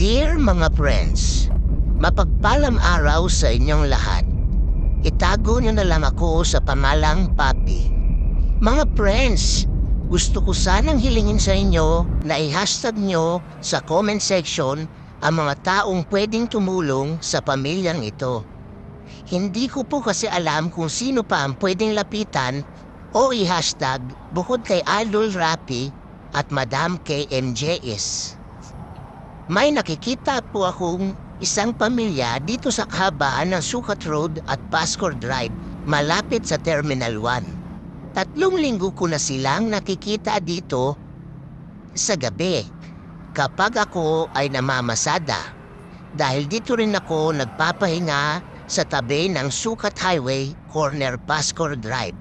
Dear mga friends, mapagpalang araw sa inyong lahat. Itago niyo na lang ako sa pangalang Papi. Mga friends, gusto ko sanang hilingin sa inyo na i-hashtag nyo sa comment section ang mga taong pwedeng tumulong sa pamilyang ito. Hindi ko po kasi alam kung sino pa ang pwedeng lapitan o i-hashtag bukod kay Idol Rapi at Madam KMJS. May nakikita po akong isang pamilya dito sa kahabaan ng Sukat Road at Pascor Drive, malapit sa Terminal 1. 3 linggo ko na silang nakikita dito sa gabi kapag ako ay namamasada. Dahil dito rin ako nagpapahinga sa tabi ng Sukat Highway, corner Pascor Drive.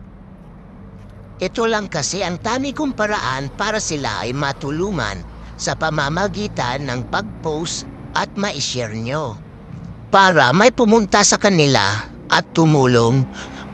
Ito lang kasi ang tani kong paraan para sila ay matulungan sa pamamagitan ng pag-post at ma-share nyo. Para may pumunta sa kanila at tumulong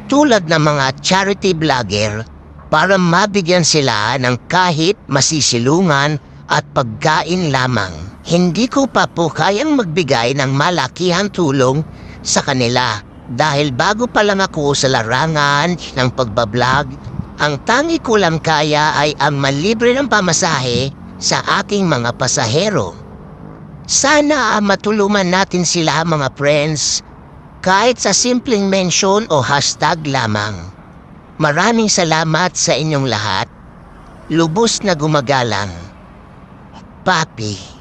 tulad ng mga charity vlogger para mabigyan sila ng kahit masisilungan at pagkain lamang. Hindi ko pa po kayang magbigay ng malakihang tulong sa kanila dahil bago pa lang ako sa larangan ng pagbablog, ang tangi ko lang kaya ay ang malibre ng pamasahe sa aking mga pasahero. Sana matulungan natin sila mga friends kahit sa simpleng mention o hashtag lamang. Maraming salamat sa inyong lahat. Lubos na gumagalang. Papi.